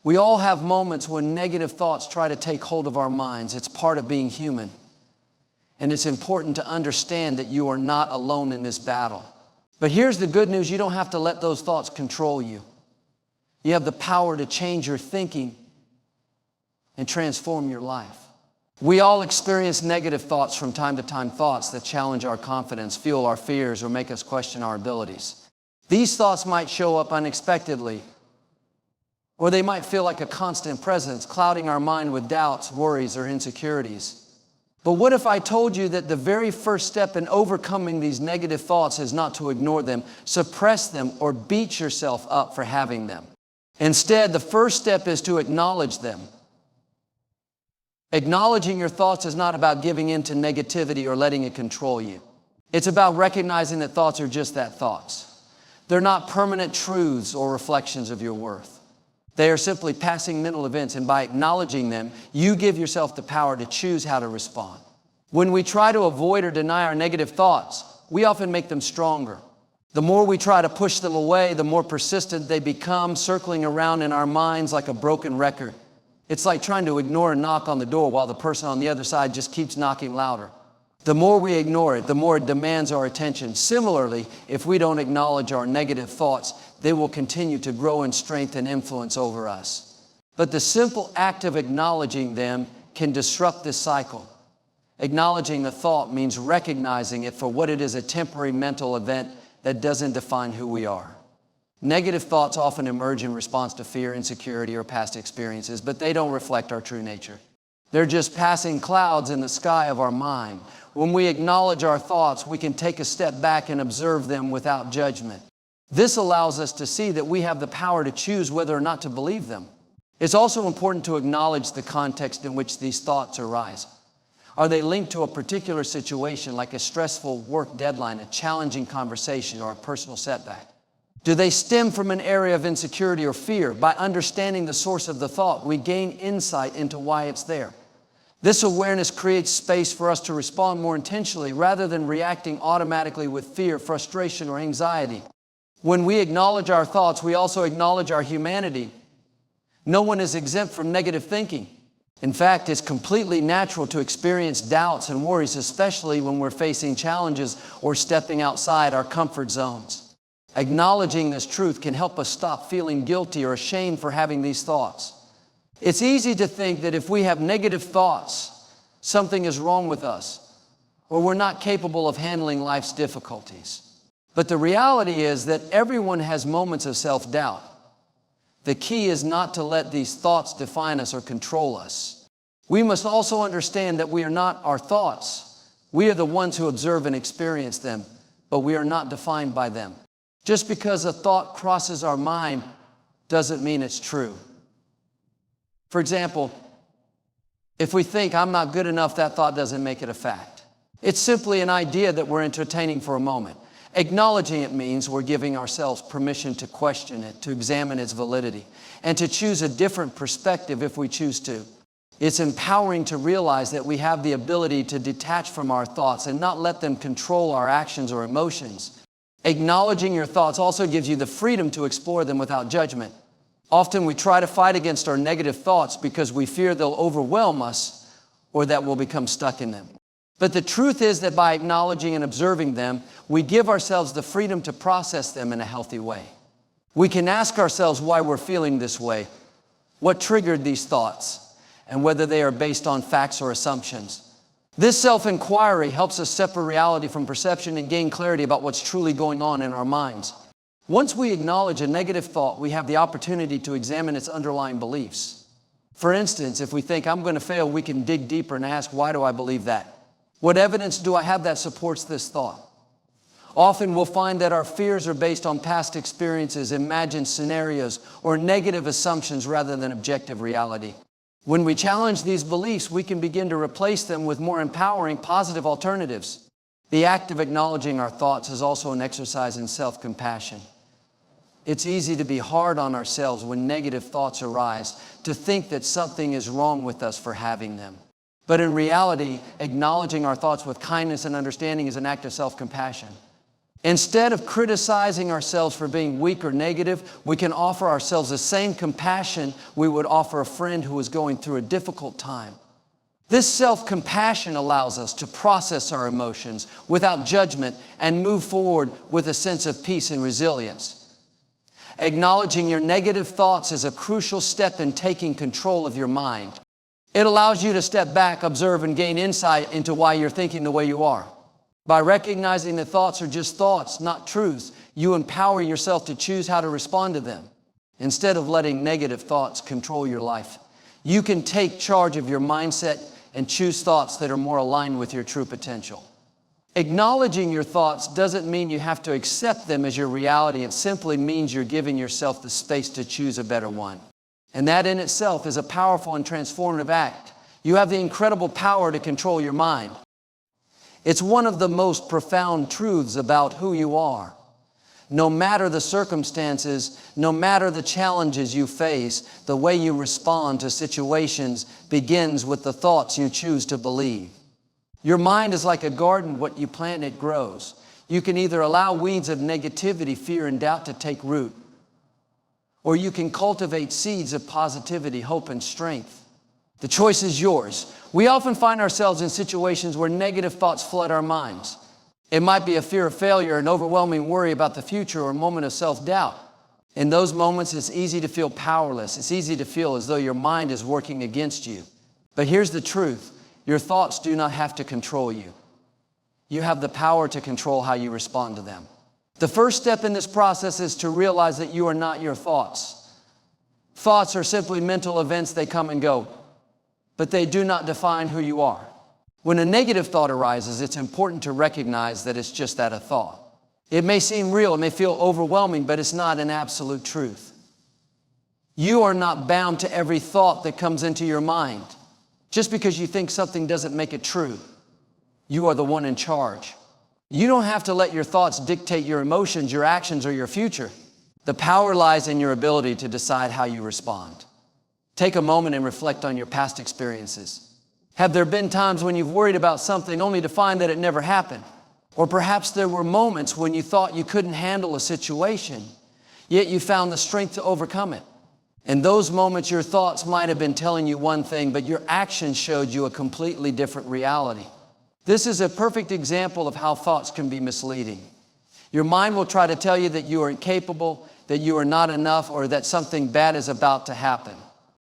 We all have moments when negative thoughts try to take hold of our minds. It's part of being human. And it's important to understand that you are not alone in this battle. But here's the good news: you don't have to let those thoughts control you. You have the power to change your thinking and transform your life. We all experience negative thoughts from time to time, thoughts that challenge our confidence, fuel our fears, or make us question our abilities. These thoughts might show up unexpectedly, or they might feel like a constant presence, clouding our mind with doubts, worries, or insecurities. But what if I told you that the very first step in overcoming these negative thoughts is not to ignore them, suppress them, or beat yourself up for having them? Instead, the first step is to acknowledge them. Acknowledging your thoughts is not about giving in to negativity or letting it control you. It's about recognizing that thoughts are just that, thoughts. They're not permanent truths or reflections of your worth. They are simply passing mental events, and by acknowledging them, you give yourself the power to choose how to respond. When we try to avoid or deny our negative thoughts, we often make them stronger. The more we try to push them away, the more persistent they become, circling around in our minds like a broken record. It's like trying to ignore a knock on the door while the person on the other side just keeps knocking louder. The more we ignore it, the more it demands our attention. Similarly, if we don't acknowledge our negative thoughts, they will continue to grow in strength and influence over us. But the simple act of acknowledging them can disrupt this cycle. Acknowledging the thought means recognizing it for what it is: a temporary mental event that doesn't define who we are. Negative thoughts often emerge in response to fear, insecurity, or past experiences, but they don't reflect our true nature. They're just passing clouds in the sky of our mind. When we acknowledge our thoughts, we can take a step back and observe them without judgment. This allows us to see that we have the power to choose whether or not to believe them. It's also important to acknowledge the context in which these thoughts arise. Are they linked to a particular situation, like a stressful work deadline, a challenging conversation, or a personal setback? Do they stem from an area of insecurity or fear? By understanding the source of the thought, we gain insight into why it's there. This awareness creates space for us to respond more intentionally rather than reacting automatically with fear, frustration, or anxiety. When we acknowledge our thoughts, we also acknowledge our humanity. No one is exempt from negative thinking. In fact, it's completely natural to experience doubts and worries, especially when we're facing challenges or stepping outside our comfort zones. Acknowledging this truth can help us stop feeling guilty or ashamed for having these thoughts. It's easy to think that if we have negative thoughts, something is wrong with us, or we're not capable of handling life's difficulties. But the reality is that everyone has moments of self-doubt. The key is not to let these thoughts define us or control us. We must also understand that we are not our thoughts. We are the ones who observe and experience them, but we are not defined by them. Just because a thought crosses our mind doesn't mean it's true. For example, if we think, "I'm not good enough," that thought doesn't make it a fact. It's simply an idea that we're entertaining for a moment. Acknowledging it means we're giving ourselves permission to question it, to examine its validity, and to choose a different perspective if we choose to. It's empowering to realize that we have the ability to detach from our thoughts and not let them control our actions or emotions. Acknowledging your thoughts also gives you the freedom to explore them without judgment. Often we try to fight against our negative thoughts because we fear they'll overwhelm us or that we'll become stuck in them. But the truth is that by acknowledging and observing them, we give ourselves the freedom to process them in a healthy way. We can ask ourselves why we're feeling this way, what triggered these thoughts, and whether they are based on facts or assumptions. This self-inquiry helps us separate reality from perception and gain clarity about what's truly going on in our minds. Once we acknowledge a negative thought, we have the opportunity to examine its underlying beliefs. For instance, if we think, "I'm going to fail," we can dig deeper and ask, "Why do I believe that? What evidence do I have that supports this thought?" Often we'll find that our fears are based on past experiences, imagined scenarios, or negative assumptions rather than objective reality. When we challenge these beliefs, we can begin to replace them with more empowering, positive alternatives. The act of acknowledging our thoughts is also an exercise in self-compassion. It's easy to be hard on ourselves when negative thoughts arise, to think that something is wrong with us for having them. But in reality, acknowledging our thoughts with kindness and understanding is an act of self-compassion. Instead of criticizing ourselves for being weak or negative, we can offer ourselves the same compassion we would offer a friend who is going through a difficult time. This self-compassion allows us to process our emotions without judgment and move forward with a sense of peace and resilience. Acknowledging your negative thoughts is a crucial step in taking control of your mind. It allows you to step back, observe, and gain insight into why you're thinking the way you are. By recognizing that thoughts are just thoughts, not truths, you empower yourself to choose how to respond to them. Instead of letting negative thoughts control your life, you can take charge of your mindset and choose thoughts that are more aligned with your true potential. Acknowledging your thoughts doesn't mean you have to accept them as your reality. It simply means you're giving yourself the space to choose a better one. And that in itself is a powerful and transformative act. You have the incredible power to control your mind. It's one of the most profound truths about who you are. No matter the circumstances, no matter the challenges you face, the way you respond to situations begins with the thoughts you choose to believe. Your mind is like a garden. What you plant, it grows. You can either allow weeds of negativity, fear, and doubt to take root, or you can cultivate seeds of positivity, hope, and strength. The choice is yours. We often find ourselves in situations where negative thoughts flood our minds. It might be a fear of failure, an overwhelming worry about the future, or a moment of self-doubt. In those moments, it's easy to feel powerless. It's easy to feel as though your mind is working against you. But here's the truth. Your thoughts do not have to control you. You have the power to control how you respond to them. The first step in this process is to realize that you are not your thoughts. Thoughts are simply mental events. They come and go, but they do not define who you are. When a negative thought arises, it's important to recognize that it's just that, a thought. It may seem real, it may feel overwhelming, but it's not an absolute truth. You are not bound to every thought that comes into your mind. Just because you think something doesn't make it true. You are the one in charge. You don't have to let your thoughts dictate your emotions, your actions, or your future. The power lies in your ability to decide how you respond. Take a moment and reflect on your past experiences. Have there been times when you've worried about something only to find that it never happened? Or perhaps there were moments when you thought you couldn't handle a situation, yet you found the strength to overcome it. In those moments, your thoughts might have been telling you one thing, but your actions showed you a completely different reality. This is a perfect example of how thoughts can be misleading. Your mind will try to tell you that you are incapable, that you are not enough, or that something bad is about to happen.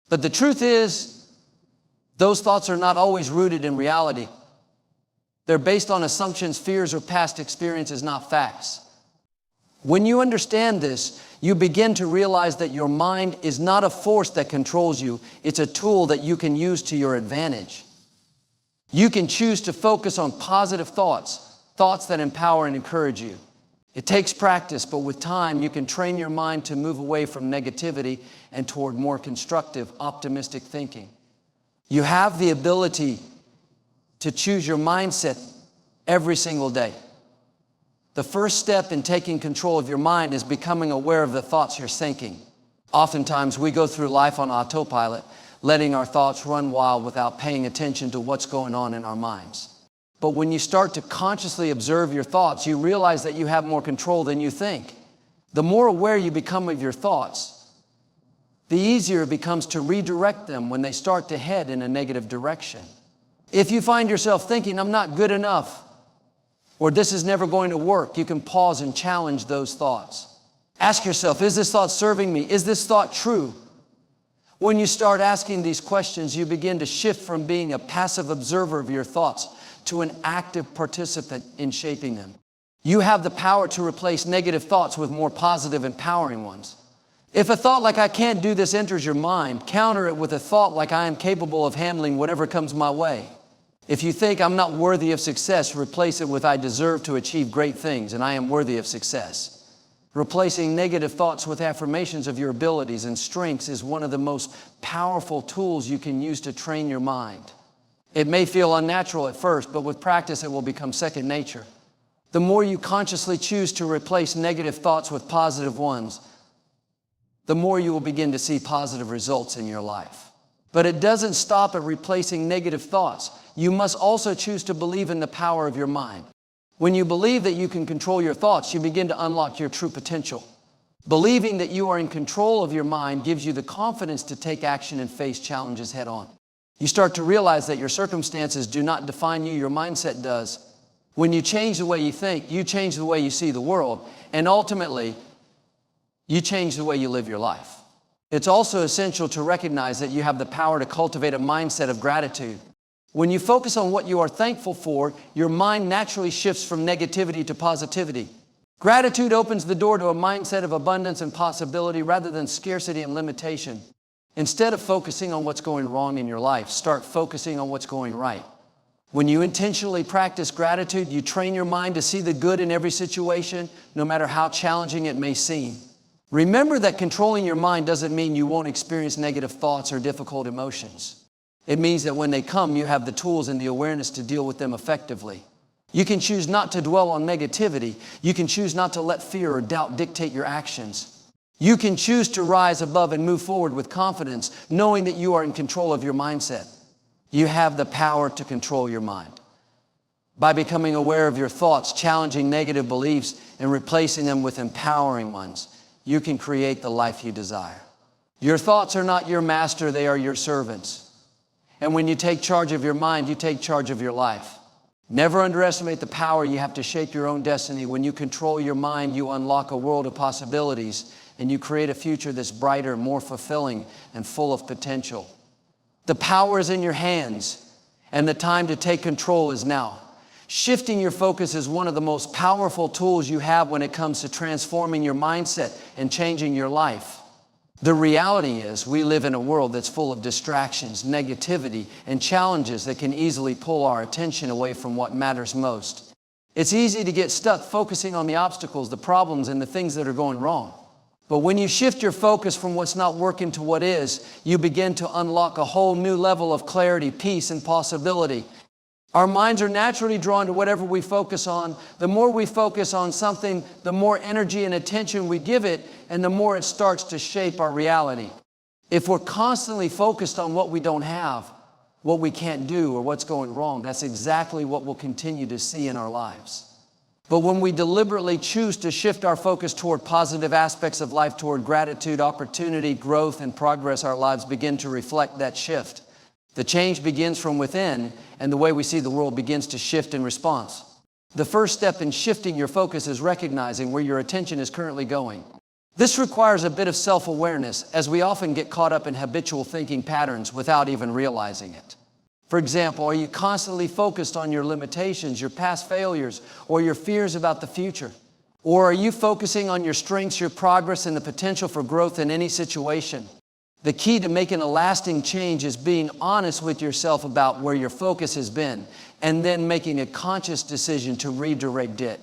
But the truth is, those thoughts are not always rooted in reality. They're based on assumptions, fears, or past experiences, not facts. When you understand this, you begin to realize that your mind is not a force that controls you. It's a tool that you can use to your advantage. You can choose to focus on positive thoughts, thoughts that empower and encourage you. It takes practice, but with time, you can train your mind to move away from negativity and toward more constructive, optimistic thinking. You have the ability to choose your mindset every single day. The first step in taking control of your mind is becoming aware of the thoughts you're thinking. Oftentimes, we go through life on autopilot, letting our thoughts run wild without paying attention to what's going on in our minds. But when you start to consciously observe your thoughts, you realize that you have more control than you think. The more aware you become of your thoughts, the easier it becomes to redirect them when they start to head in a negative direction. If you find yourself thinking, I'm not good enough, or this is never going to work, you can pause and challenge those thoughts. Ask yourself, is this thought serving me? Is this thought true? When you start asking these questions, you begin to shift from being a passive observer of your thoughts to an active participant in shaping them. You have the power to replace negative thoughts with more positive, empowering ones. If a thought like I can't do this enters your mind, counter it with a thought like I am capable of handling whatever comes my way. If you think I'm not worthy of success, replace it with I deserve to achieve great things and I am worthy of success. Replacing negative thoughts with affirmations of your abilities and strengths is one of the most powerful tools you can use to train your mind. It may feel unnatural at first, but with practice it will become second nature. The more you consciously choose to replace negative thoughts with positive ones, the more you will begin to see positive results in your life. But it doesn't stop at replacing negative thoughts. You must also choose to believe in the power of your mind. When you believe that you can control your thoughts, you begin to unlock your true potential. Believing that you are in control of your mind gives you the confidence to take action and face challenges head on. You start to realize that your circumstances do not define you, your mindset does. When you change the way you think, you change the way you see the world, and ultimately, you change the way you live your life. It's also essential to recognize that you have the power to cultivate a mindset of gratitude. When you focus on what you are thankful for, your mind naturally shifts from negativity to positivity. Gratitude opens the door to a mindset of abundance and possibility rather than scarcity and limitation. Instead of focusing on what's going wrong in your life, start focusing on what's going right. When you intentionally practice gratitude, you train your mind to see the good in every situation, no matter how challenging it may seem. Remember that controlling your mind doesn't mean you won't experience negative thoughts or difficult emotions. It means that when they come, you have the tools and the awareness to deal with them effectively. You can choose not to dwell on negativity. You can choose not to let fear or doubt dictate your actions. You can choose to rise above and move forward with confidence, knowing that you are in control of your mindset. You have the power to control your mind. By becoming aware of your thoughts, challenging negative beliefs, and replacing them with empowering ones, you can create the life you desire. Your thoughts are not your master, they are your servants. And when you take charge of your mind, you take charge of your life. Never underestimate the power you have to shape your own destiny. When you control your mind, you unlock a world of possibilities, and you create a future that's brighter, more fulfilling, and full of potential. The power is in your hands, and the time to take control is now. Shifting your focus is one of the most powerful tools you have when it comes to transforming your mindset and changing your life. The reality is we live in a world that's full of distractions, negativity, and challenges that can easily pull our attention away from what matters most. It's easy to get stuck focusing on the obstacles, the problems, and the things that are going wrong. But when you shift your focus from what's not working to what is, you begin to unlock a whole new level of clarity, peace, and possibility. Our minds are naturally drawn to whatever we focus on. The more we focus on something, the more energy and attention we give it, and the more it starts to shape our reality. If we're constantly focused on what we don't have, what we can't do, or what's going wrong, that's exactly what we'll continue to see in our lives. But when we deliberately choose to shift our focus toward positive aspects of life, toward gratitude, opportunity, growth, and progress, our lives begin to reflect that shift. The change begins from within, and the way we see the world begins to shift in response. The first step in shifting your focus is recognizing where your attention is currently going. This requires a bit of self-awareness, as we often get caught up in habitual thinking patterns without even realizing it. For example, are you constantly focused on your limitations, your past failures, or your fears about the future? Or are you focusing on your strengths, your progress, and the potential for growth in any situation? The key to making a lasting change is being honest with yourself about where your focus has been, and then making a conscious decision to redirect it.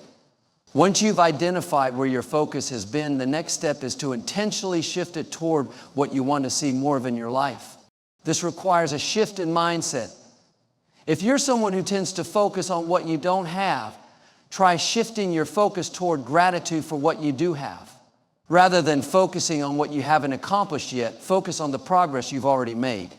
Once you've identified where your focus has been, the next step is to intentionally shift it toward what you want to see more of in your life. This requires a shift in mindset. If you're someone who tends to focus on what you don't have, try shifting your focus toward gratitude for what you do have. Rather than focusing on what you haven't accomplished yet, focus on the progress you've already made.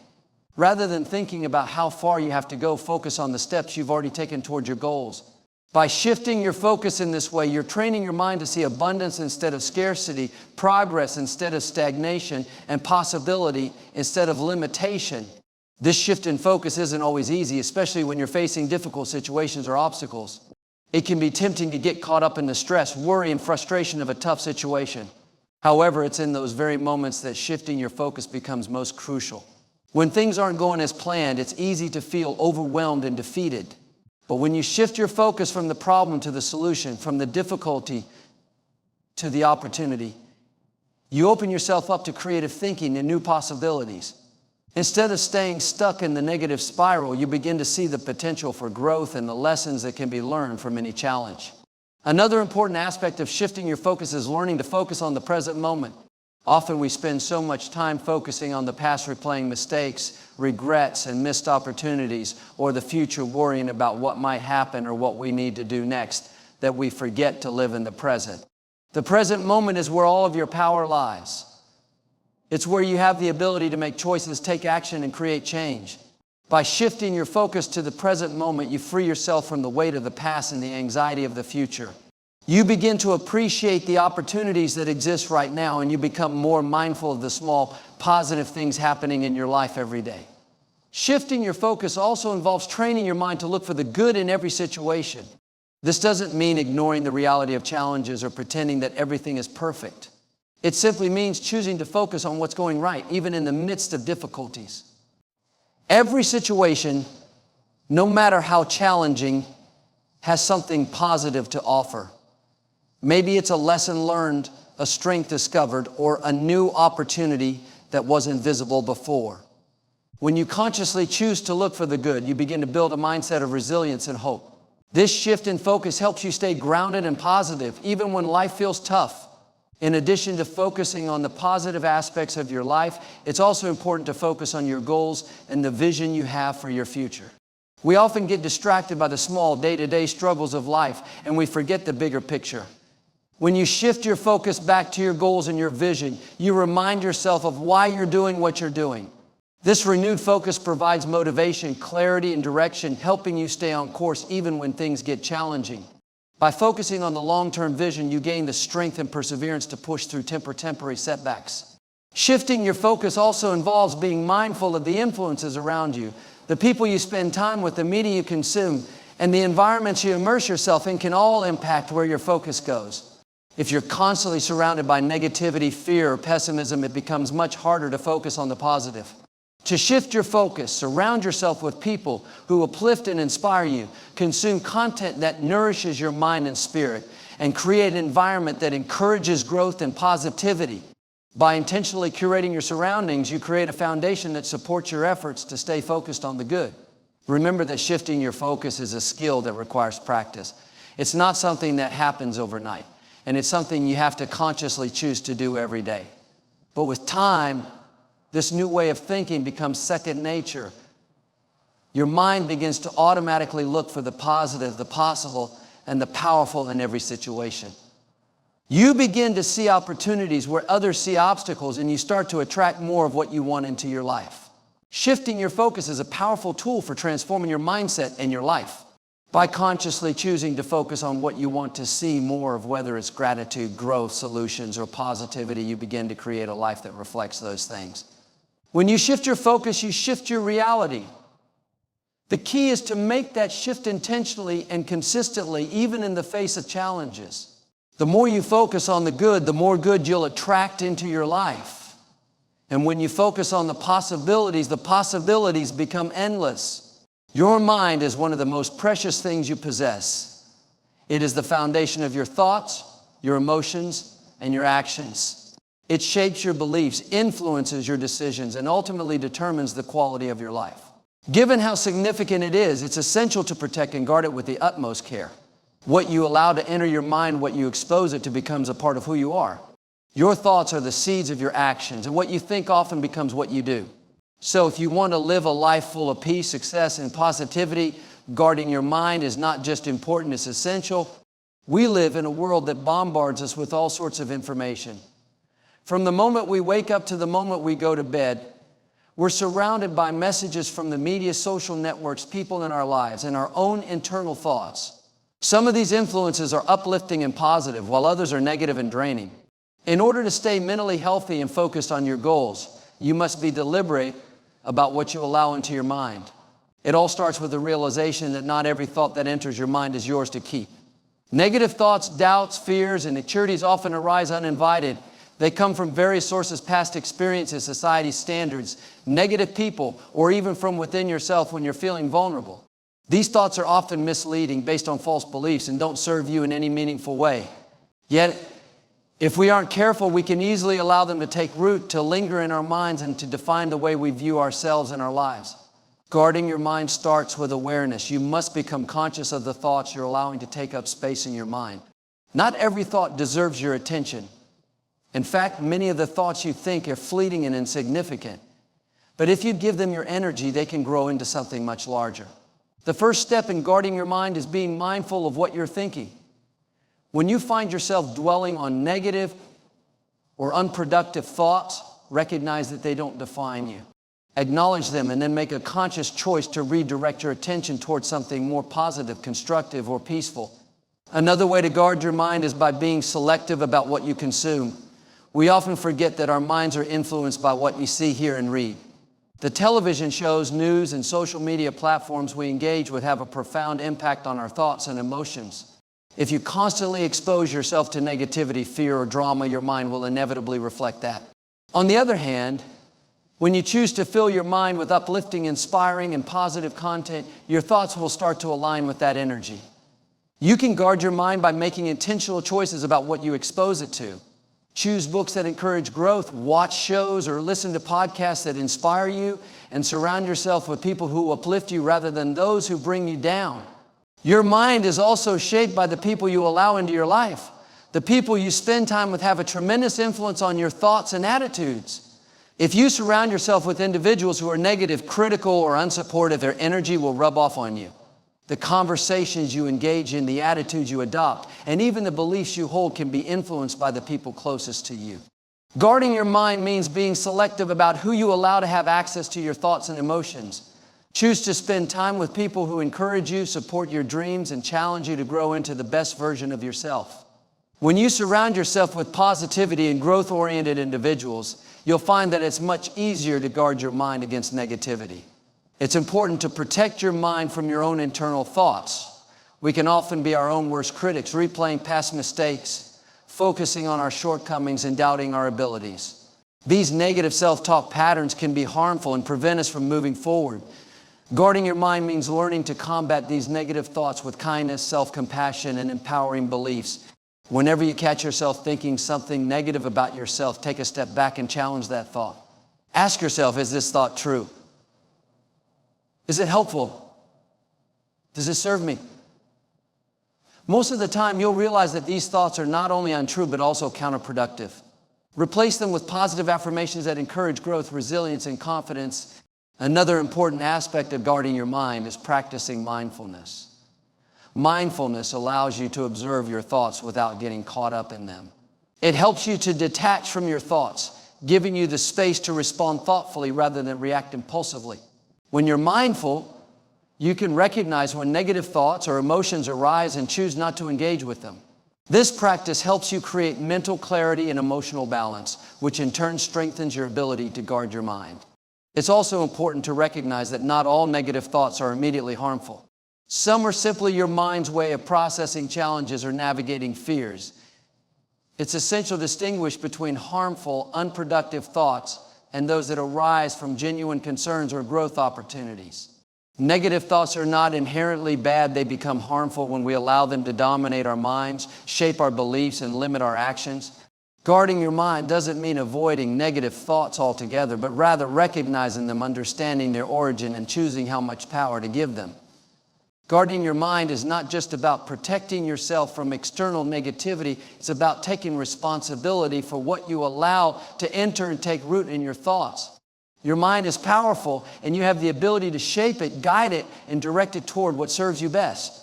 Rather than thinking about how far you have to go, focus on the steps you've already taken toward your goals. By shifting your focus in this way, you're training your mind to see abundance instead of scarcity, progress instead of stagnation, and possibility instead of limitation. This shift in focus isn't always easy, especially when you're facing difficult situations or obstacles. It can be tempting to get caught up in the stress, worry, and frustration of a tough situation. However, it's in those very moments that shifting your focus becomes most crucial. When things aren't going as planned, it's easy to feel overwhelmed and defeated. But when you shift your focus from the problem to the solution, from the difficulty to the opportunity, you open yourself up to creative thinking and new possibilities. Instead of staying stuck in the negative spiral, you begin to see the potential for growth and the lessons that can be learned from any challenge. Another important aspect of shifting your focus is learning to focus on the present moment. Often we spend so much time focusing on the past, replaying mistakes, regrets, and missed opportunities, or the future worrying about what might happen or what we need to do next, that we forget to live in the present. The present moment is where all of your power lies. It's where you have the ability to make choices, take action, and create change. By shifting your focus to the present moment, you free yourself from the weight of the past and the anxiety of the future. You begin to appreciate the opportunities that exist right now, and you become more mindful of the small, positive things happening in your life every day. Shifting your focus also involves training your mind to look for the good in every situation. This doesn't mean ignoring the reality of challenges or pretending that everything is perfect. It simply means choosing to focus on what's going right, even in the midst of difficulties. Every situation, no matter how challenging, has something positive to offer. Maybe it's a lesson learned, a strength discovered, or a new opportunity that wasn't visible before. When you consciously choose to look for the good, you begin to build a mindset of resilience and hope. This shift in focus helps you stay grounded and positive, even when life feels tough. In addition to focusing on the positive aspects of your life, it's also important to focus on your goals and the vision you have for your future. We often get distracted by the small day-to-day struggles of life, and we forget the bigger picture. When you shift your focus back to your goals and your vision, you remind yourself of why you're doing what you're doing. This renewed focus provides motivation, clarity, and direction, helping you stay on course even when things get challenging. By focusing on the long-term vision, you gain the strength and perseverance to push through temporary setbacks. Shifting your focus also involves being mindful of the influences around you. The people you spend time with, the media you consume, and the environments you immerse yourself in can all impact where your focus goes. If you're constantly surrounded by negativity, fear, or pessimism, it becomes much harder to focus on the positive. To shift your focus, surround yourself with people who uplift and inspire you. Consume content that nourishes your mind and spirit, and create an environment that encourages growth and positivity. By intentionally curating your surroundings, you create a foundation that supports your efforts to stay focused on the good. Remember that shifting your focus is a skill that requires practice. It's not something that happens overnight, and it's something you have to consciously choose to do every day. But with time, this new way of thinking becomes second nature. Your mind begins to automatically look for the positive, the possible, and the powerful in every situation. You begin to see opportunities where others see obstacles, and you start to attract more of what you want into your life. Shifting your focus is a powerful tool for transforming your mindset and your life. By consciously choosing to focus on what you want to see more of, whether it's gratitude, growth, solutions, or positivity, you begin to create a life that reflects those things. When you shift your focus, you shift your reality. The key is to make that shift intentionally and consistently, even in the face of challenges. The more you focus on the good, the more good you'll attract into your life. And when you focus on the possibilities become endless. Your mind is one of the most precious things you possess. It is the foundation of your thoughts, your emotions, and your actions. It shapes your beliefs, influences your decisions, and ultimately determines the quality of your life. Given how significant it is, it's essential to protect and guard it with the utmost care. What you allow to enter your mind, what you expose it to, becomes a part of who you are. Your thoughts are the seeds of your actions, and what you think often becomes what you do. So if you want to live a life full of peace, success, and positivity, guarding your mind is not just important, it's essential. We live in a world that bombards us with all sorts of information. From the moment we wake up to the moment we go to bed, we're surrounded by messages from the media, social networks, people in our lives, and our own internal thoughts. Some of these influences are uplifting and positive, while others are negative and draining. In order to stay mentally healthy and focused on your goals, you must be deliberate about what you allow into your mind. It all starts with the realization that not every thought that enters your mind is yours to keep. Negative thoughts, doubts, fears, and insecurities often arise uninvited. They come from various sources: past experiences, society's standards, negative people, or even from within yourself when you're feeling vulnerable. These thoughts are often misleading, based on false beliefs, and don't serve you in any meaningful way. Yet, if we aren't careful, we can easily allow them to take root, to linger in our minds, and to define the way we view ourselves and our lives. Guarding your mind starts with awareness. You must become conscious of the thoughts you're allowing to take up space in your mind. Not every thought deserves your attention. In fact, many of the thoughts you think are fleeting and insignificant. But if you give them your energy, they can grow into something much larger. The first step in guarding your mind is being mindful of what you're thinking. When you find yourself dwelling on negative or unproductive thoughts, recognize that they don't define you. Acknowledge them and then make a conscious choice to redirect your attention towards something more positive, constructive, or peaceful. Another way to guard your mind is by being selective about what you consume. We often forget that our minds are influenced by what we see, hear, and read. The television shows, news, and social media platforms we engage with have a profound impact on our thoughts and emotions. If you constantly expose yourself to negativity, fear, or drama, your mind will inevitably reflect that. On the other hand, when you choose to fill your mind with uplifting, inspiring, and positive content, your thoughts will start to align with that energy. You can guard your mind by making intentional choices about what you expose it to. Choose books that encourage growth, watch shows or listen to podcasts that inspire you, and surround yourself with people who uplift you rather than those who bring you down. Your mind is also shaped by the people you allow into your life. The people you spend time with have a tremendous influence on your thoughts and attitudes. If you surround yourself with individuals who are negative, critical, or unsupportive, their energy will rub off on you. The conversations you engage in, the attitudes you adopt, and even the beliefs you hold can be influenced by the people closest to you. Guarding your mind means being selective about who you allow to have access to your thoughts and emotions. Choose to spend time with people who encourage you, support your dreams, and challenge you to grow into the best version of yourself. When you surround yourself with positivity and growth-oriented individuals, you'll find that it's much easier to guard your mind against negativity. It's important to protect your mind from your own internal thoughts. We can often be our own worst critics, replaying past mistakes, focusing on our shortcomings, and doubting our abilities. These negative self-talk patterns can be harmful and prevent us from moving forward. Guarding your mind means learning to combat these negative thoughts with kindness, self-compassion, and empowering beliefs. Whenever you catch yourself thinking something negative about yourself, take a step back and challenge that thought. Ask yourself, is this thought true? Is it helpful? Does it serve me? Most of the time, you'll realize that these thoughts are not only untrue, but also counterproductive. Replace them with positive affirmations that encourage growth, resilience, and confidence. Another important aspect of guarding your mind is practicing mindfulness. Mindfulness allows you to observe your thoughts without getting caught up in them. It helps you to detach from your thoughts, giving you the space to respond thoughtfully rather than react impulsively. When you're mindful, you can recognize when negative thoughts or emotions arise and choose not to engage with them. This practice helps you create mental clarity and emotional balance, which in turn strengthens your ability to guard your mind. It's also important to recognize that not all negative thoughts are immediately harmful. Some are simply your mind's way of processing challenges or navigating fears. It's essential to distinguish between harmful, unproductive thoughts and those that arise from genuine concerns or growth opportunities. Negative thoughts are not inherently bad. They become harmful when we allow them to dominate our minds, shape our beliefs, and limit our actions. Guarding your mind doesn't mean avoiding negative thoughts altogether, but rather recognizing them, understanding their origin, and choosing how much power to give them. Guarding your mind is not just about protecting yourself from external negativity. It's about taking responsibility for what you allow to enter and take root in your thoughts. Your mind is powerful, and you have the ability to shape it, guide it, and direct it toward what serves you best.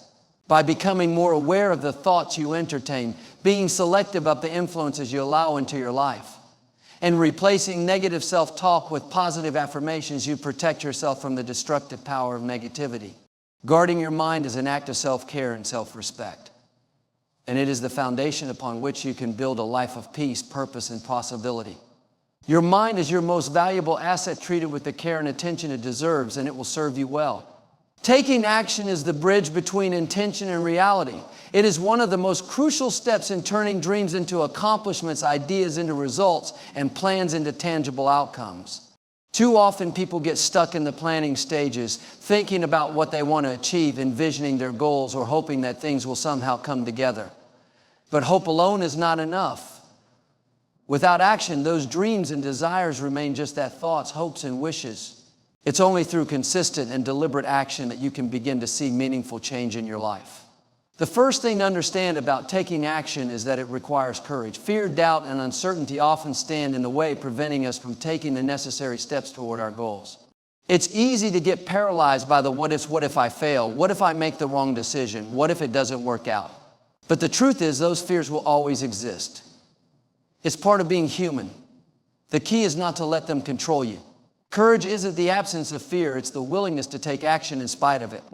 By becoming more aware of the thoughts you entertain, being selective of the influences you allow into your life, and replacing negative self-talk with positive affirmations, you protect yourself from the destructive power of negativity. Guarding your mind is an act of self-care and self-respect. And it is the foundation upon which you can build a life of peace, purpose, and possibility. Your mind is your most valuable asset, treated with the care and attention it deserves, and it will serve you well. Taking action is the bridge between intention and reality. It is one of the most crucial steps in turning dreams into accomplishments, ideas into results, and plans into tangible outcomes. Too often people get stuck in the planning stages, thinking about what they want to achieve, envisioning their goals, or hoping that things will somehow come together. But hope alone is not enough. Without action, those dreams and desires remain just that, thoughts, hopes, and wishes. It's only through consistent and deliberate action that you can begin to see meaningful change in your life. The first thing to understand about taking action is that it requires courage. Fear, doubt, and uncertainty often stand in the way, preventing us from taking the necessary steps toward our goals. It's easy to get paralyzed by the what if I fail? What if I make the wrong decision? What if it doesn't work out? But the truth is, those fears will always exist. It's part of being human. The key is not to let them control you. Courage isn't the absence of fear, it's the willingness to take action in spite of it.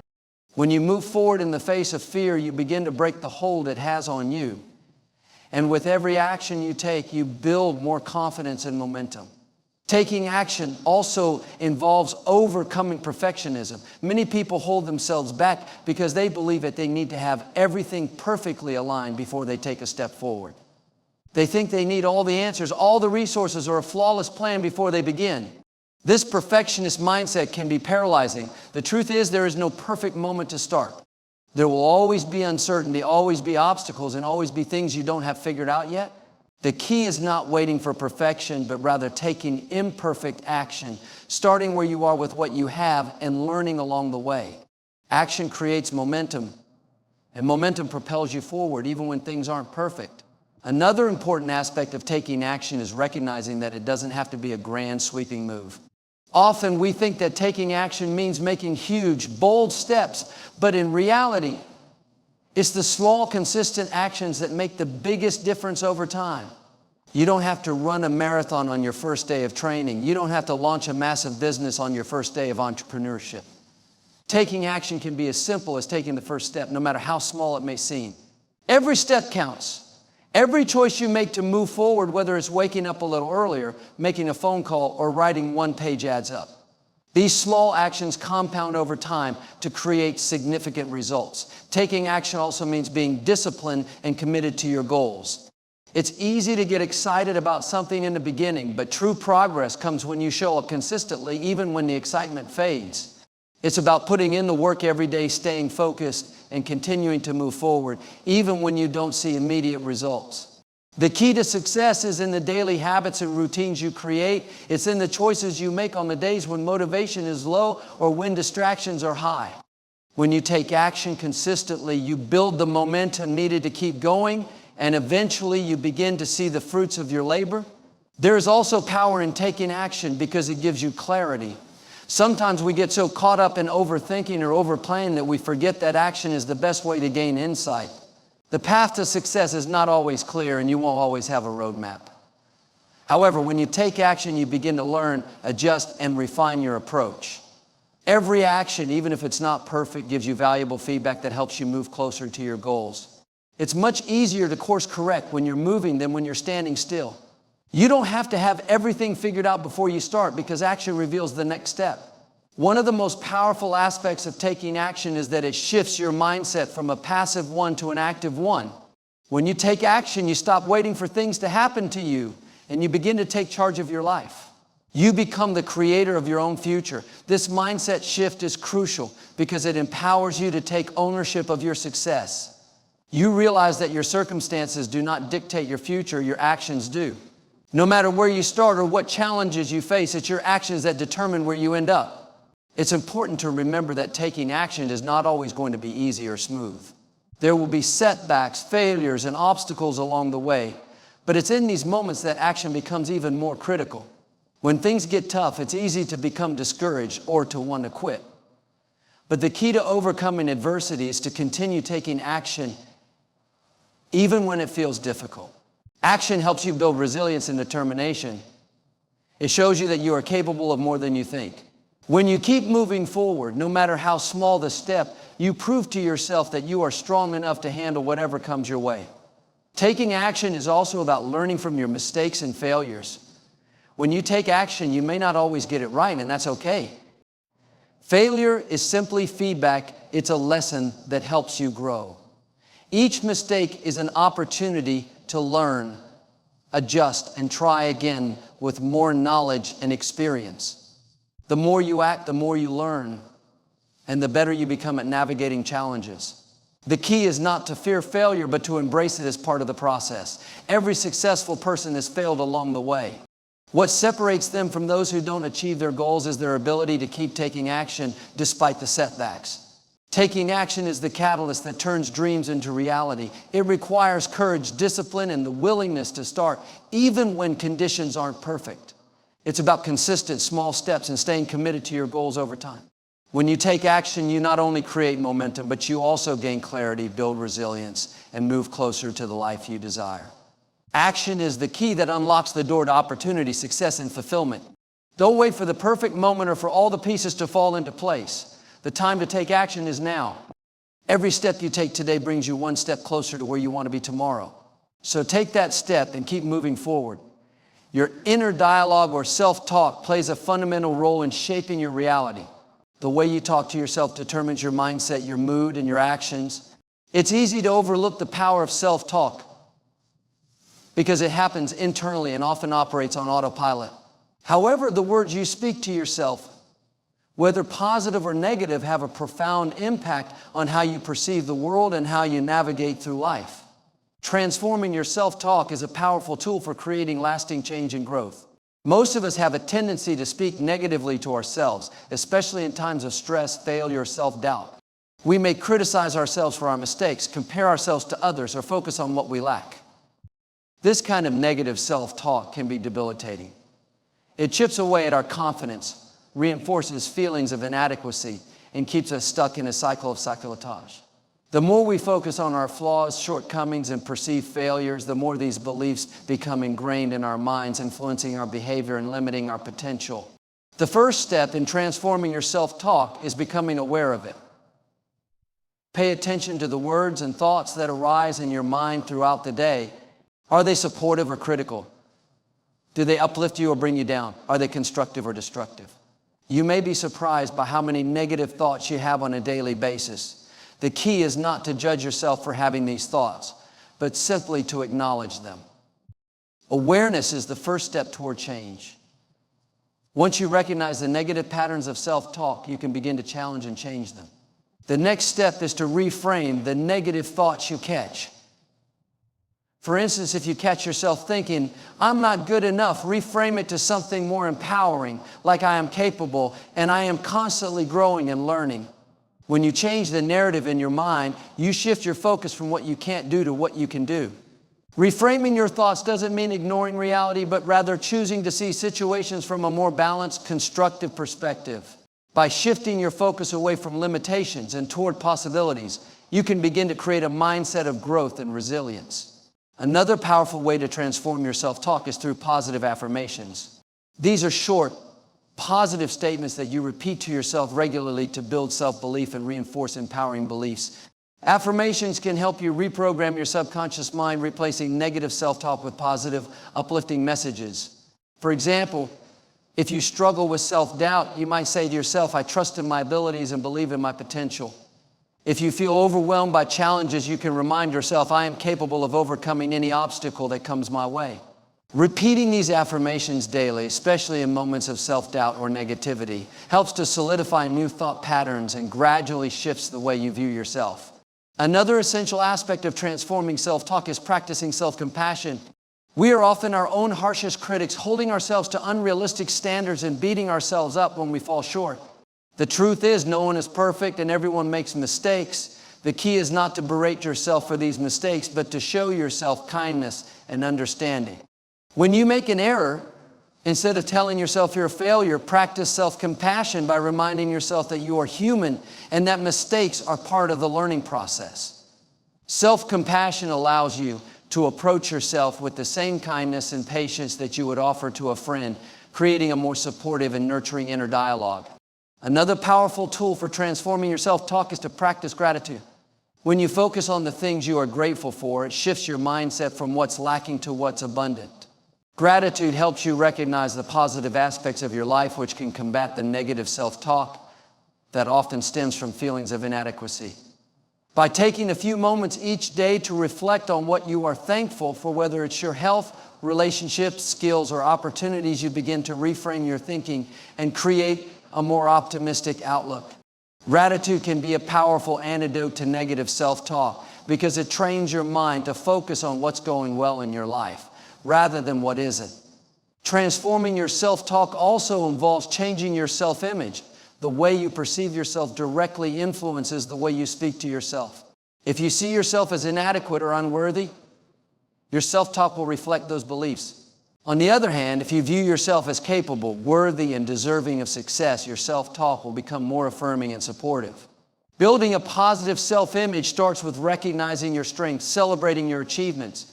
When you move forward in the face of fear, you begin to break the hold it has on you. And with every action you take, you build more confidence and momentum. Taking action also involves overcoming perfectionism. Many people hold themselves back because they believe that they need to have everything perfectly aligned before they take a step forward. They think they need all the answers, all the resources, or a flawless plan before they begin. This perfectionist mindset can be paralyzing. The truth is, there is no perfect moment to start. There will always be uncertainty, always be obstacles, and always be things you don't have figured out yet. The key is not waiting for perfection, but rather taking imperfect action, starting where you are with what you have and learning along the way. Action creates momentum, and momentum propels you forward even when things aren't perfect. Another important aspect of taking action is recognizing that it doesn't have to be a grand, sweeping move. Often we think that taking action means making huge, bold steps, but in reality, it's the small, consistent actions that make the biggest difference over time. You don't have to run a marathon on your first day of training. You don't have to launch a massive business on your first day of entrepreneurship. Taking action can be as simple as taking the first step, no matter how small it may seem. Every step counts. Every choice you make to move forward, whether it's waking up a little earlier, making a phone call, or writing one page, adds up. These small actions compound over time to create significant results. Taking action also means being disciplined and committed to your goals. It's easy to get excited about something in the beginning, but true progress comes when you show up consistently, even when the excitement fades. It's about putting in the work every day, staying focused, and continuing to move forward, even when you don't see immediate results. The key to success is in the daily habits and routines you create. It's in the choices you make on the days when motivation is low or when distractions are high. When you take action consistently, you build the momentum needed to keep going, and eventually you begin to see the fruits of your labor. There is also power in taking action because it gives you clarity. Sometimes we get so caught up in overthinking or overplanning that we forget that action is the best way to gain insight. The path to success is not always clear, and you won't always have a roadmap. However, when you take action, you begin to learn, adjust, and refine your approach. Every action, even if it's not perfect, gives you valuable feedback that helps you move closer to your goals. It's much easier to course correct when you're moving than when you're standing still. You don't have to have everything figured out before you start, because action reveals the next step. One of the most powerful aspects of taking action is that it shifts your mindset from a passive one to an active one. When you take action, you stop waiting for things to happen to you, and you begin to take charge of your life. You become the creator of your own future. This mindset shift is crucial because it empowers you to take ownership of your success. You realize that your circumstances do not dictate your future, your actions do. No matter where you start or what challenges you face, it's your actions that determine where you end up. It's important to remember that taking action is not always going to be easy or smooth. There will be setbacks, failures, and obstacles along the way, but it's in these moments that action becomes even more critical. When things get tough, it's easy to become discouraged or to want to quit. But the key to overcoming adversity is to continue taking action even when it feels difficult. Action helps you build resilience and determination. It shows you that you are capable of more than you think. When you keep moving forward, no matter how small the step, you prove to yourself that you are strong enough to handle whatever comes your way. Taking action is also about learning from your mistakes and failures. When you take action, you may not always get it right, and that's okay. Failure is simply feedback. It's a lesson that helps you grow. Each mistake is an opportunity to learn, adjust, and try again with more knowledge and experience. The more you act, the more you learn, and the better you become at navigating challenges. The key is not to fear failure, but to embrace it as part of the process. Every successful person has failed along the way. What separates them from those who don't achieve their goals is their ability to keep taking action despite the setbacks. Taking action is the catalyst that turns dreams into reality. It requires courage, discipline, and the willingness to start, even when conditions aren't perfect. It's about consistent small steps and staying committed to your goals over time. When you take action, you not only create momentum, but you also gain clarity, build resilience, and move closer to the life you desire. Action is the key that unlocks the door to opportunity, success, and fulfillment. Don't wait for the perfect moment or for all the pieces to fall into place. The time to take action is now. Every step you take today brings you one step closer to where you want to be tomorrow. So take that step and keep moving forward. Your inner dialogue or self-talk plays a fundamental role in shaping your reality. The way you talk to yourself determines your mindset, your mood, and your actions. It's easy to overlook the power of self-talk because it happens internally and often operates on autopilot. However, the words you speak to yourself, whether positive or negative, have a profound impact on how you perceive the world and how you navigate through life. Transforming your self-talk is a powerful tool for creating lasting change and growth. Most of us have a tendency to speak negatively to ourselves, especially in times of stress, failure, or self-doubt. We may criticize ourselves for our mistakes, compare ourselves to others, or focus on what we lack. This kind of negative self-talk can be debilitating. It chips away at our confidence, reinforces feelings of inadequacy, and keeps us stuck in a cycle of sabotage. The more we focus on our flaws, shortcomings, and perceived failures, the more these beliefs become ingrained in our minds, influencing our behavior and limiting our potential. The first step in transforming your self-talk is becoming aware of it. Pay attention to the words and thoughts that arise in your mind throughout the day. Are they supportive or critical? Do they uplift you or bring you down? Are they constructive or destructive? You may be surprised by how many negative thoughts you have on a daily basis. The key is not to judge yourself for having these thoughts, but simply to acknowledge them. Awareness is the first step toward change. Once you recognize the negative patterns of self-talk, you can begin to challenge and change them. The next step is to reframe the negative thoughts you catch. For instance, if you catch yourself thinking, I'm not good enough, reframe it to something more empowering, like I am capable and I am constantly growing and learning. When you change the narrative in your mind, you shift your focus from what you can't do to what you can do. Reframing your thoughts doesn't mean ignoring reality, but rather choosing to see situations from a more balanced, constructive perspective. By shifting your focus away from limitations and toward possibilities, you can begin to create a mindset of growth and resilience. Another powerful way to transform your self-talk is through positive affirmations. These are short, positive statements that you repeat to yourself regularly to build self-belief and reinforce empowering beliefs. Affirmations can help you reprogram your subconscious mind, replacing negative self-talk with positive, uplifting messages. For example, if you struggle with self-doubt, you might say to yourself, I trust in my abilities and believe in my potential. If you feel overwhelmed by challenges, you can remind yourself, I am capable of overcoming any obstacle that comes my way. Repeating these affirmations daily, especially in moments of self-doubt or negativity, helps to solidify new thought patterns and gradually shifts the way you view yourself. Another essential aspect of transforming self-talk is practicing self-compassion. We are often our own harshest critics, holding ourselves to unrealistic standards and beating ourselves up when we fall short. The truth is, no one is perfect and everyone makes mistakes. The key is not to berate yourself for these mistakes, but to show yourself kindness and understanding. When you make an error, instead of telling yourself you're a failure, practice self-compassion by reminding yourself that you are human and that mistakes are part of the learning process. Self-compassion allows you to approach yourself with the same kindness and patience that you would offer to a friend, creating a more supportive and nurturing inner dialogue. Another powerful tool for transforming your self-talk is to practice gratitude. When you focus on the things you are grateful for, it shifts your mindset from what's lacking to what's abundant. Gratitude helps you recognize the positive aspects of your life, which can combat the negative self-talk that often stems from feelings of inadequacy. By taking a few moments each day to reflect on what you are thankful for, whether it's your health, relationships, skills, or opportunities, you begin to reframe your thinking and create a more optimistic outlook. Gratitude can be a powerful antidote to negative self-talk because it trains your mind to focus on what's going well in your life rather than what isn't. Transforming your self-talk also involves changing your self-image. The way you perceive yourself directly influences the way you speak to yourself. If you see yourself as inadequate or unworthy, your self-talk will reflect those beliefs. On the other hand, if you view yourself as capable, worthy, and deserving of success, your self-talk will become more affirming and supportive. Building a positive self-image starts with recognizing your strengths, celebrating your achievements,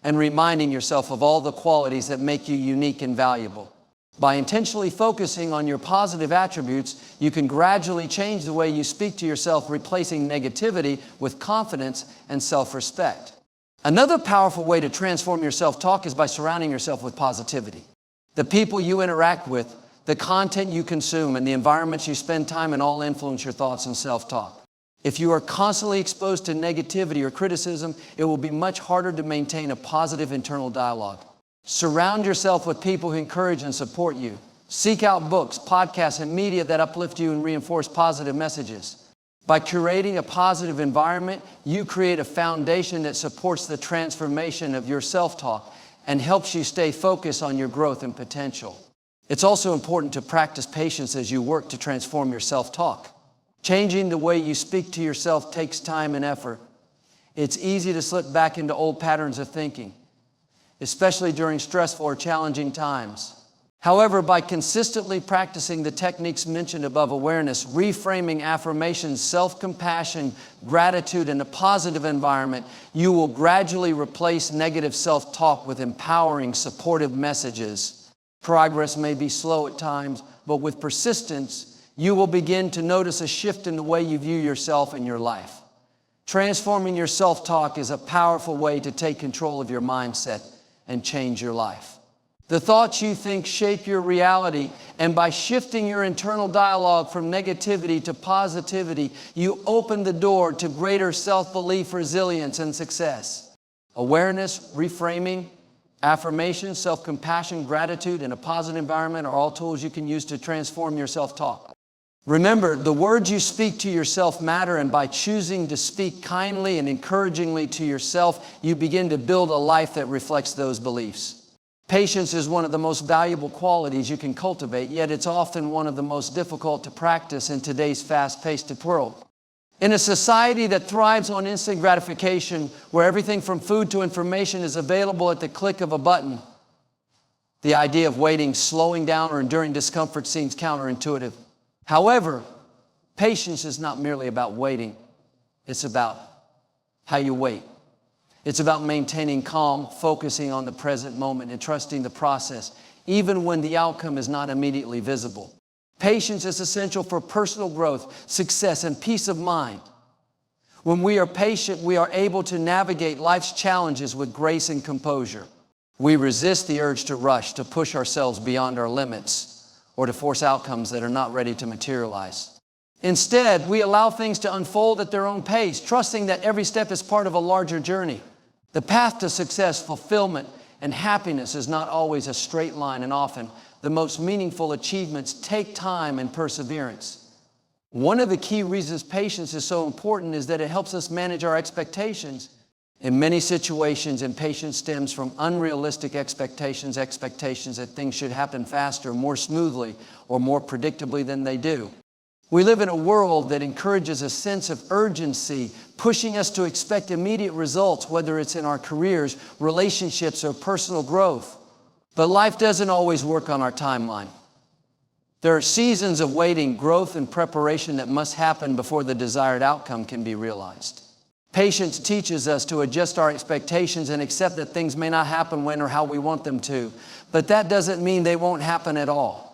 and reminding yourself of all the qualities that make you unique and valuable. By intentionally focusing on your positive attributes, you can gradually change the way you speak to yourself, replacing negativity with confidence and self-respect. Another powerful way to transform your self-talk is by surrounding yourself with positivity. The people you interact with, the content you consume, and the environments you spend time in all influence your thoughts and self-talk. If you are constantly exposed to negativity or criticism, it will be much harder to maintain a positive internal dialogue. Surround yourself with people who encourage and support you. Seek out books, podcasts, and media that uplift you and reinforce positive messages. By curating a positive environment, you create a foundation that supports the transformation of your self-talk and helps you stay focused on your growth and potential. It's also important to practice patience as you work to transform your self-talk. Changing the way you speak to yourself takes time and effort. It's easy to slip back into old patterns of thinking, especially during stressful or challenging times. However, by consistently practicing the techniques mentioned above, awareness, reframing, affirmations, self-compassion, gratitude, and a positive environment, you will gradually replace negative self-talk with empowering, supportive messages. Progress may be slow at times, but with persistence, you will begin to notice a shift in the way you view yourself and your life. Transforming your self-talk is a powerful way to take control of your mindset and change your life. The thoughts you think shape your reality, and by shifting your internal dialogue from negativity to positivity, you open the door to greater self-belief, resilience, and success. Awareness, reframing, affirmation, self-compassion, gratitude, and a positive environment are all tools you can use to transform your self-talk. Remember, the words you speak to yourself matter, and by choosing to speak kindly and encouragingly to yourself, you begin to build a life that reflects those beliefs. Patience is one of the most valuable qualities you can cultivate, yet it's often one of the most difficult to practice in today's fast-paced world. In a society that thrives on instant gratification, where everything from food to information is available at the click of a button, the idea of waiting, slowing down, or enduring discomfort seems counterintuitive. However, patience is not merely about waiting. It's about how you wait. It's about maintaining calm, focusing on the present moment, and trusting the process, even when the outcome is not immediately visible. Patience is essential for personal growth, success, and peace of mind. When we are patient, we are able to navigate life's challenges with grace and composure. We resist the urge to rush, to push ourselves beyond our limits, or to force outcomes that are not ready to materialize. Instead, we allow things to unfold at their own pace, trusting that every step is part of a larger journey. The path to success, fulfillment, and happiness is not always a straight line, and often the most meaningful achievements take time and perseverance. One of the key reasons patience is so important is that it helps us manage our expectations. In many situations, impatience stems from unrealistic expectations that things should happen faster, more smoothly, or more predictably than they do. We live in a world that encourages a sense of urgency, pushing us to expect immediate results, whether it's in our careers, relationships, or personal growth. But life doesn't always work on our timeline. There are seasons of waiting, growth, and preparation that must happen before the desired outcome can be realized. Patience teaches us to adjust our expectations and accept that things may not happen when or how we want them to, but that doesn't mean they won't happen at all.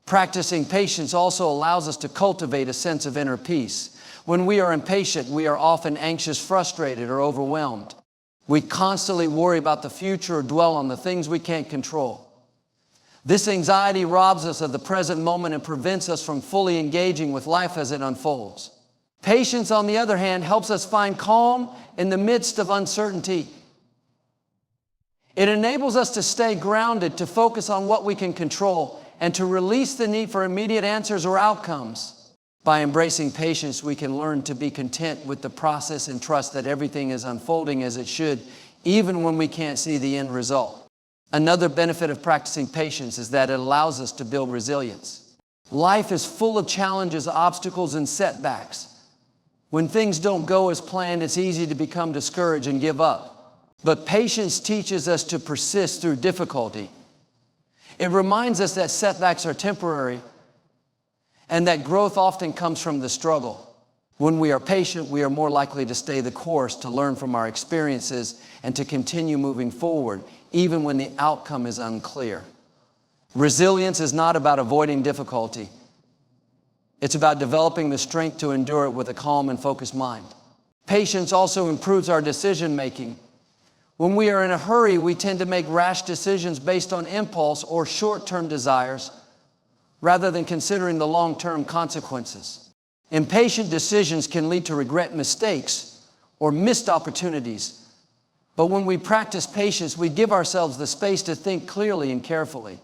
Practicing patience also allows us to cultivate a sense of inner peace. When we are impatient, we are often anxious, frustrated, or overwhelmed. We constantly worry about the future or dwell on the things we can't control. This anxiety robs us of the present moment and prevents us from fully engaging with life as it unfolds. Patience, on the other hand, helps us find calm in the midst of uncertainty. It enables us to stay grounded, to focus on what we can control, and to release the need for immediate answers or outcomes. By embracing patience, we can learn to be content with the process and trust that everything is unfolding as it should, even when we can't see the end result. Another benefit of practicing patience is that it allows us to build resilience. Life is full of challenges, obstacles, and setbacks. When things don't go as planned, it's easy to become discouraged and give up. But patience teaches us to persist through difficulty. It reminds us that setbacks are temporary and that growth often comes from the struggle. When we are patient, we are more likely to stay the course, to learn from our experiences, and to continue moving forward, even when the outcome is unclear. Resilience is not about avoiding difficulty. It's about developing the strength to endure it with a calm and focused mind. Patience also improves our decision making. When we are in a hurry, we tend to make rash decisions based on impulse or short-term desires rather than considering the long-term consequences. Impatient decisions can lead to regret, mistakes, or missed opportunities. But when we practice patience, we give ourselves the space to think clearly and carefully.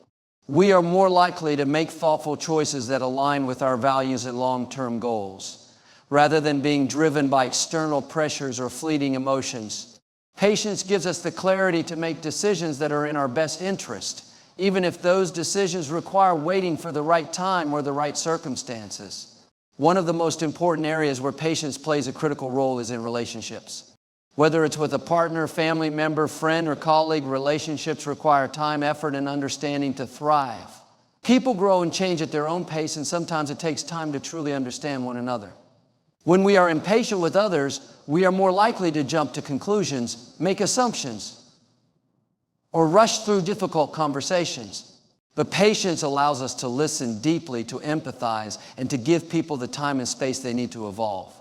We are more likely to make thoughtful choices that align with our values and long-term goals, rather than being driven by external pressures or fleeting emotions. Patience gives us the clarity to make decisions that are in our best interest, even if those decisions require waiting for the right time or the right circumstances. One of the most important areas where patience plays a critical role is in relationships. Whether it's with a partner, family member, friend, or colleague, relationships require time, effort, and understanding to thrive. People grow and change at their own pace, and sometimes it takes time to truly understand one another. When we are impatient with others, we are more likely to jump to conclusions, make assumptions, or rush through difficult conversations. But patience allows us to listen deeply, to empathize, and to give people the time and space they need to evolve.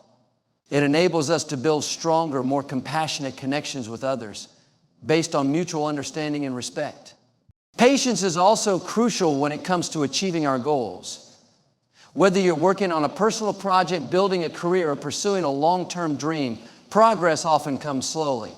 It enables us to build stronger, more compassionate connections with others based on mutual understanding and respect. Patience is also crucial when it comes to achieving our goals. Whether you're working on a personal project, building a career, or pursuing a long-term dream, progress often comes slowly.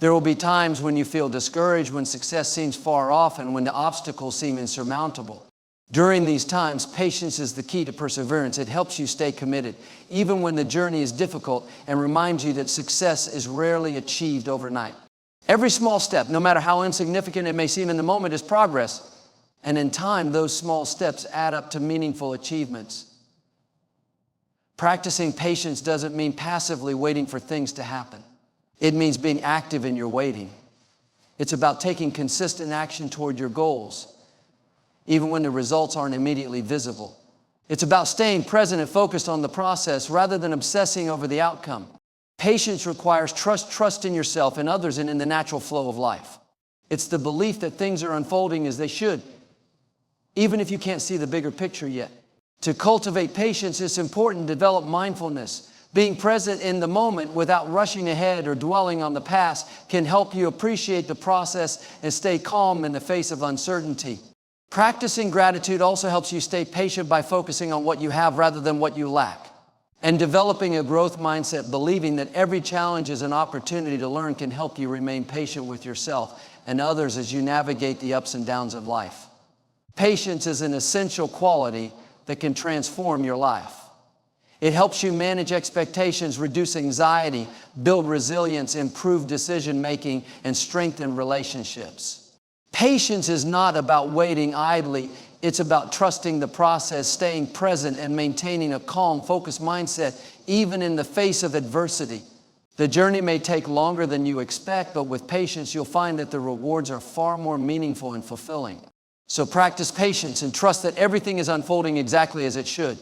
There will be times when you feel discouraged, when success seems far off, and when the obstacles seem insurmountable. During these times, patience is the key to perseverance. It helps you stay committed, even when the journey is difficult, and reminds you that success is rarely achieved overnight. Every small step, no matter how insignificant it may seem in the moment, is progress. And in time, those small steps add up to meaningful achievements. Practicing patience doesn't mean passively waiting for things to happen. It means being active in your waiting. It's about taking consistent action toward your goals, even when the results aren't immediately visible. It's about staying present and focused on the process rather than obsessing over the outcome. Patience requires trust in yourself and others and in the natural flow of life. It's the belief that things are unfolding as they should, even if you can't see the bigger picture yet. To cultivate patience, it's important to develop mindfulness. Being present in the moment without rushing ahead or dwelling on the past can help you appreciate the process and stay calm in the face of uncertainty. Practicing gratitude also helps you stay patient by focusing on what you have rather than what you lack. And developing a growth mindset, believing that every challenge is an opportunity to learn, can help you remain patient with yourself and others as you navigate the ups and downs of life. Patience is an essential quality that can transform your life. It helps you manage expectations, reduce anxiety, build resilience, improve decision-making, and strengthen relationships. Patience is not about waiting idly. It's about trusting the process, staying present, and maintaining a calm, focused mindset, even in the face of adversity. The journey may take longer than you expect, but with patience, you'll find that the rewards are far more meaningful and fulfilling. So practice patience and trust that everything is unfolding exactly as it should.